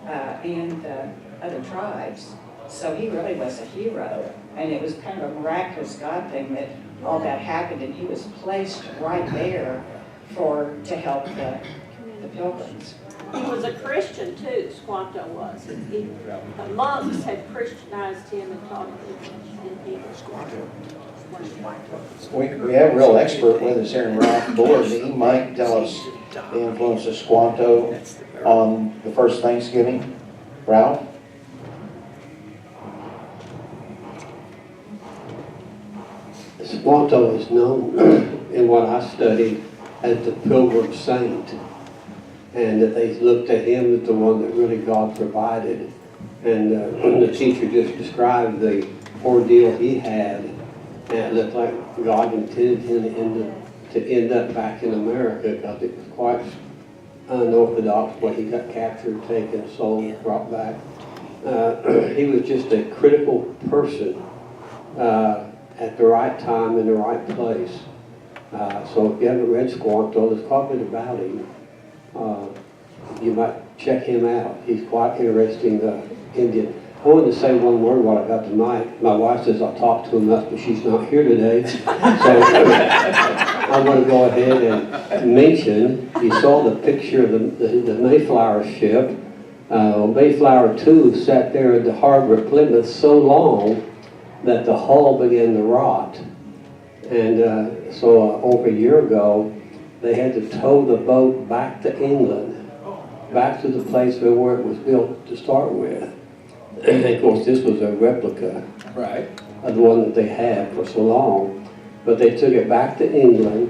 and the other tribes. So he really was a hero, and it was kind of a miraculous God thing that all that happened, and he was placed right there to help the Pilgrims. He was a Christian too, Squanto was. The monks had Christianized him and taught him in English. We have a real expert with us here in Ralph Bullard. He might tell us the influence of Squanto on the first Thanksgiving. Ralph? Squanto is known in what I studied as the Pilgrim Saint, and that they looked at him as the one that really God provided. And the teacher just described the ordeal he had, and it looked like God intended him to end up back in America because it was quite unorthodox what he got captured, taken, sold, brought back. He was just a critical person at the right time in the right place. So if you haven't read Squanto, there's quite a bit about him. You might check him out. He's quite interesting Indian. I wanted to say one word while I got the mic. My wife says I'll talk too much, but she's not here today. So I'm going to go ahead and mention, you saw the picture of the Mayflower ship. Mayflower 2 sat there at the harbor of Plymouth so long that the hull began to rot. And so over a year ago, they had to tow the boat back to England, back to the place where it was built to start with. And of course, this was a replica Right. of the one that they had for so long. But they took it back to England,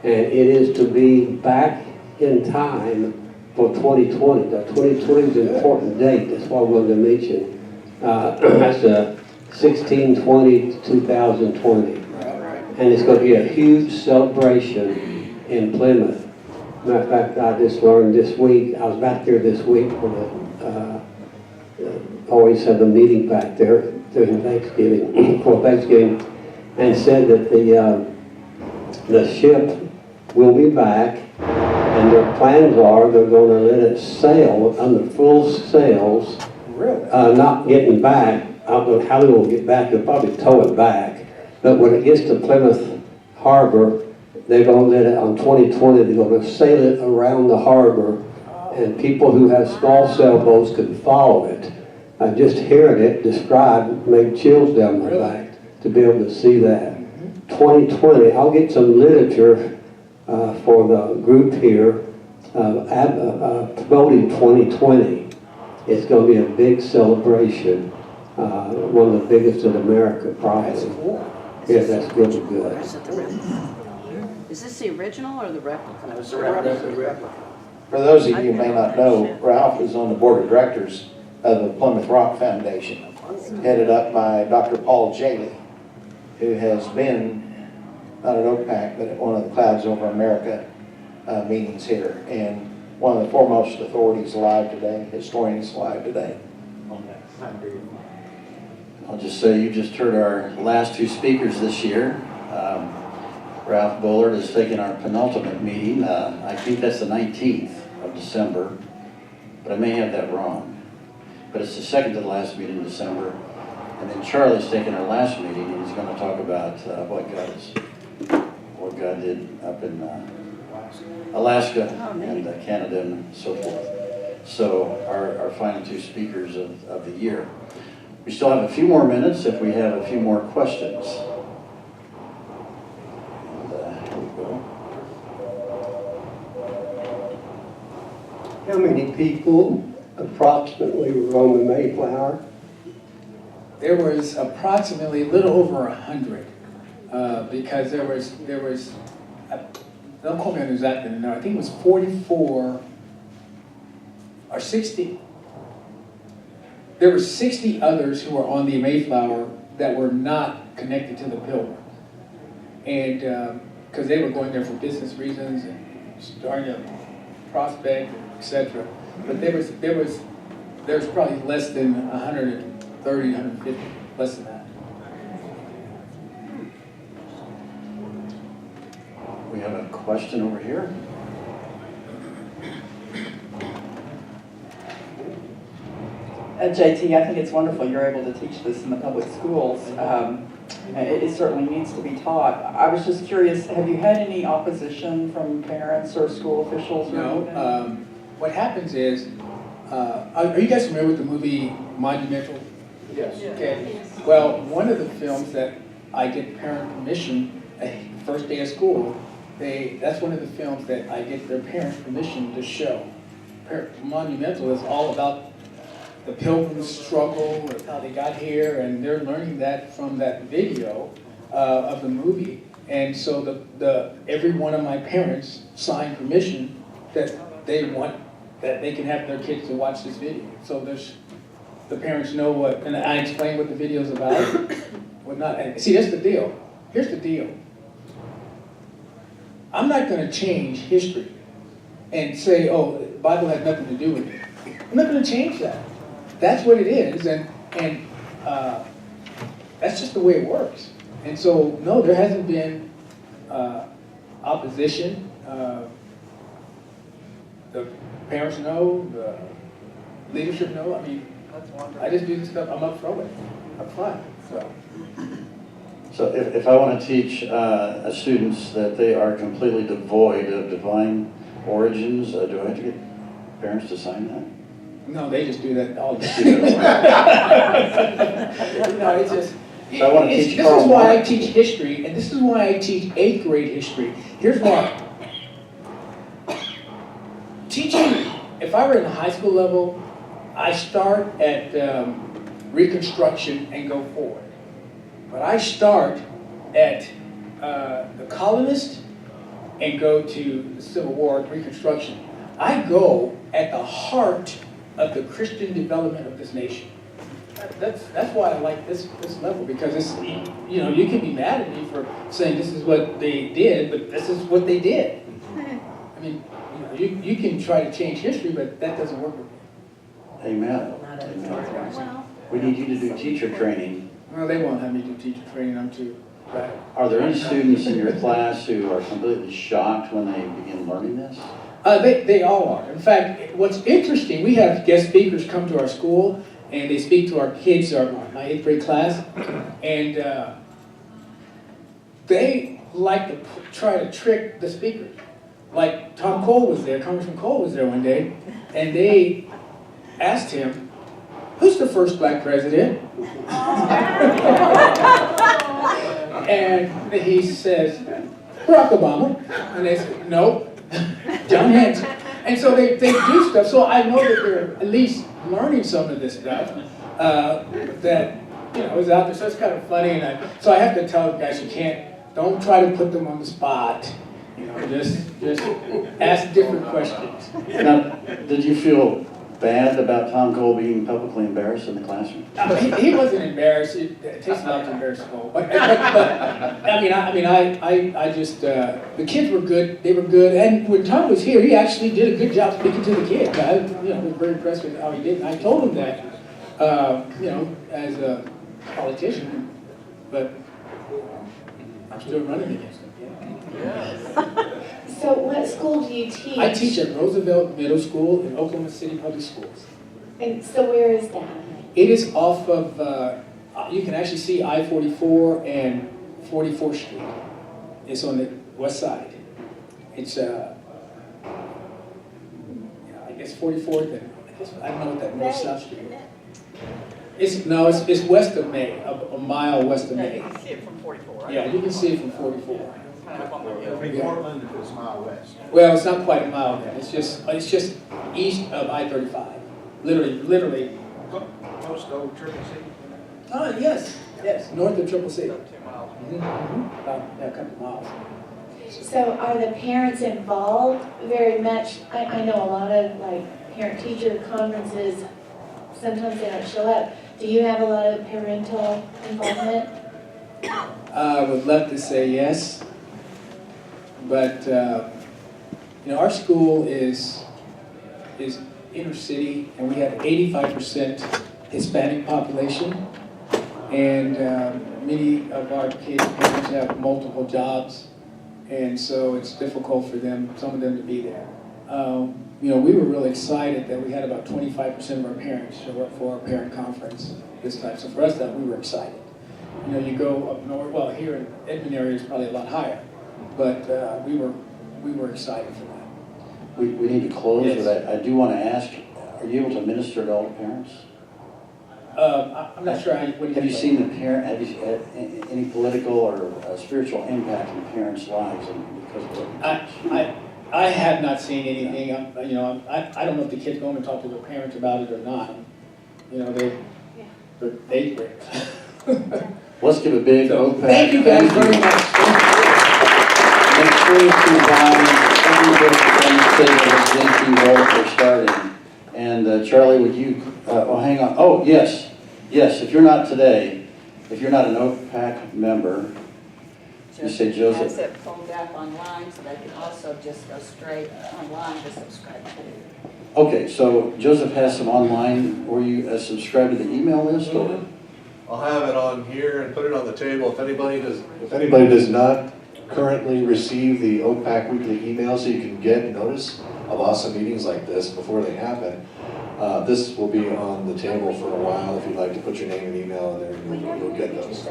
and it is to be back in time for 2020. Now, 2020 is an important date. That's what I wanted to mention. That's 16/20/2020. And it's going to be a huge celebration in Plymouth. Matter of fact, I just learned this week, I was back there this week for always have a meeting back there during Thanksgiving, for Thanksgiving, and said that the ship will be back, and their plans are they're going to let it sail under full sails. Really? Not getting back. I don't know how they will get back. They'll probably tow it back. But when it gets to Plymouth Harbor, they're going to let it on 2020. They're going to sail it around the harbor, and people who have small sailboats can follow it. Just hearing it described made chills down my back to be able to see that. 2020. I'll get some literature for the group here promoting 2020. It's going to be a big celebration. One of the biggest in America, probably. That's cool. Yeah, that's really good. Is this the original or the replica? That was the replica. For those of you who may not know, Ralph is on the board of directors of the Plymouth Rock Foundation, headed up by Dr. Paul Jaley, who has been, not at OCPAC, but at one of the Clouds Over America meetings here. And one of the foremost authorities alive today, historians alive today on that time period. I'll just say you just heard our last two speakers this year. Ralph Bullard has taken our penultimate meeting. I think that's the 19th of December, but I may have that wrong. But it's the second to the last meeting in December. And then Charlie's taken our last meeting, and he's going to talk about what God did up in Alaska and Canada and so forth. So our final two speakers of the year. We still have a few more minutes if we have a few more questions. And, here we go. How many people approximately were on the Mayflower? There was approximately a little over 100, because there was don't quote me on exactly the number, I think it was 44 or 60. There were 60 others who were on the Mayflower that were not connected to the Pilgrims. And because they were going there for business reasons and starting to prospect, etc. But there's probably less than 130, 150, less than that. We have a question over here. JT, I think it's wonderful you're able to teach this in the public schools. It certainly needs to be taught. I was just curious, have you had any opposition from parents or school officials? No. What happens is, are you guys familiar with the movie Monumental? Yes. Okay. Well, one of the films that I get parent permission, first day of school, that's one of the films that I get their parents' permission to show. Monumental is all about the Pilgrims' struggle, or how they got here, and they're learning that from that video of the movie. And so every one of my parents signed permission that they want, that they can have their kids to watch this video. So the parents know what, and I explain what the video's about, whatnot. And see, that's the deal. Here's the deal. I'm not going to change history and say, oh, the Bible had nothing to do with it. I'm not going to change that. That's what it is, and that's just the way it works. And so, no, there hasn't been opposition. The parents know, the leadership know. I mean, I just do this stuff. I'm up for it. I'm fine. So if I want to teach students that they are completely devoid of divine origins, do I have to get parents to sign that? No, they just do that all the time. No, it's just. If I want to teach this is why I teach history, and this is why I teach 8th grade history. Here's why. Teaching, if I were in the high school level, I start at Reconstruction and go forward. But I start at the colonists and go to the Civil War, Reconstruction. I go at the heart of the Christian development of this nation. That's why I like this level, because it's, you know, you can be mad at me for saying this is what they did, but this is what they did. I mean, you can try to change history, but that doesn't work with me. Amen. Amen. We need you to do teacher training. Well, they won't have me do teacher training. I'm too bad. Are there any students in your class who are completely shocked when they begin learning this? They all are. In fact, what's interesting, we have guest speakers come to our school, and they speak to our kids, my 8th grade class, and they like to try to trick the speakers. Like Tom Cole was there, Congressman Cole was there one day, and they asked him, who's the first black president? And he says, Barack Obama. And they said, no, John Hanson. And so they do stuff. So I know that they're at least learning some of this stuff that, you know, is out there. So it's kind of funny. And so I have to tell the guys, don't try to put them on the spot. You know, just ask different questions. Now, did you feel bad about Tom Cole being publicly embarrassed in the classroom? He wasn't embarrassed. It takes a lot to embarrass Cole. But I just, the kids were good. They were good. And when Tom was here, he actually did a good job speaking to the kids. I was very impressed with how he did. And I told him that, as a politician, but I'm still running against him. So what school do you teach? I teach at Roosevelt Middle School in Oklahoma City Public Schools. And so where is that? It is off of, you can actually see I-44 and 44th Street. It's on the west side. It's, I guess 44th and, I don't know what that north-south street is. It's west of May, a mile west of May. You can see it from 44, right? Yeah, you can see it from 44. Kind of up on the hill. Portland if it's mile west. Well, it's not quite a mile then. It's just east of I-35. Literally. Close to Old Triple C. Oh, yes, north of Triple C. About 2 miles. About a couple miles. So are the parents involved very much? I know a lot of like parent-teacher conferences, sometimes they don't show up. Do you have a lot of parental involvement? I would love to say yes, but our school is inner city, and we have 85% Hispanic population, and many of our kids' parents have multiple jobs, and so it's difficult for some of them to be there. We were really excited that we had about 25% of our parents show up for our parent conference this time. So for us, we were excited. You go up north, well, here in Edmond area is probably a lot higher, but we were excited for that. We need to close, Yes. but I do want to ask, are you able to minister to all the parents? I'm not sure. Have you seen have you had any political or spiritual impact in parents' lives because of what? I have not seen anything. I don't know if the kids go home and talk to their parents about it or not. They Let's give a big OPAC. Thank you guys very much. Next 22 bonds, everybody from the table, thank you all for starting. And Charlie, would you, hang on. Oh, yes, if you're not an OPAC member, you say Joseph. Has it pulled up online, so they can also just go straight online to subscribe to. Okay, so Joseph has some online, were you subscribed to the email list or? I'll have it on here and put it on the table. If anybody does not currently receive the OPAC weekly email so you can get notice of awesome meetings like this before they happen, this will be on the table for a while. If you'd like to put your name and email in there, you'll get those.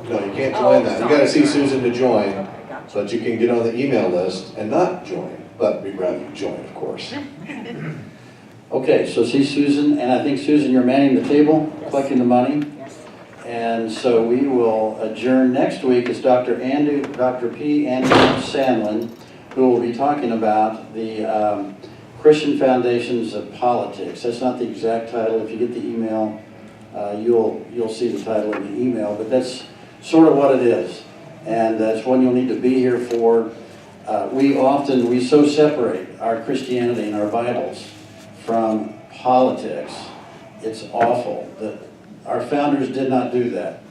No, you can't join that. You gotta see Susan to join, but you can get on the email list and not join, but we'd rather you join, of course. Okay, so see Susan, and I think Susan, you're manning the table, collecting the money. Yes. And so we will adjourn next week. It's Dr. P. Andrew Sandlin, who will be talking about the Christian Foundations of Politics. That's not the exact title. If you get the email, you'll see the title in the email, but that's sort of what it is. And that's one you'll need to be here for. We so separate our Christianity and our Bibles from politics. It's awful. Our founders did not do that.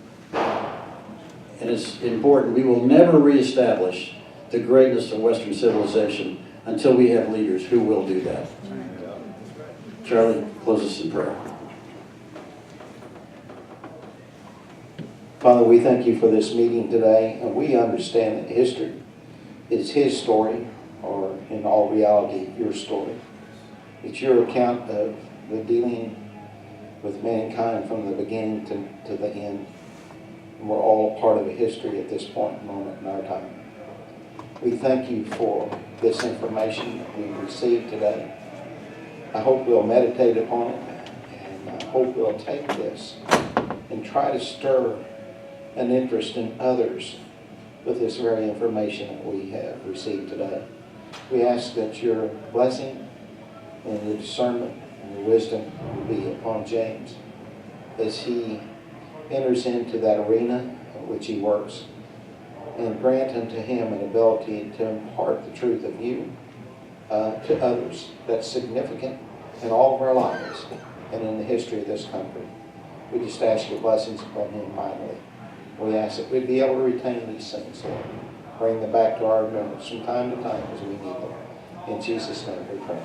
And it's important. We will never reestablish the greatness of Western civilization until we have leaders who will do that. Charlie, close us in prayer. Father, we thank you for this meeting today, and we understand that history is his story, or in all reality, your story. It's your account of the dealing with mankind from the beginning to the end. And we're all part of a history at this moment in our time. We thank you for this information that we've received today. I hope we'll meditate upon it, and I hope we'll take this and try to stir an interest in others with this very information that we have received today. We ask that your blessing and the discernment and the wisdom will be upon James as he enters into that arena in which he works, and grant unto him an ability to impart the truth of you to others that's significant in all of our lives and in the history of this country. We just ask your blessings upon him mightily. We ask that we'd be able to retain these things, Lord. Bring them back to our remembrance from time to time as we need them. In Jesus' name we pray.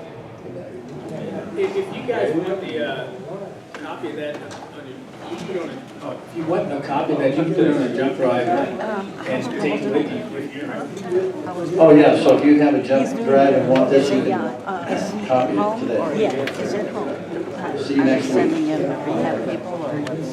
Amen. If you guys want the copy of that, you can put on if you want a copy of that, you can put it on a jump drive and take it with you. Oh, yeah, so if you have a jump drive and want this, you can copy it today. Yeah, is it home? See you next week. Sending him, we have people or what's?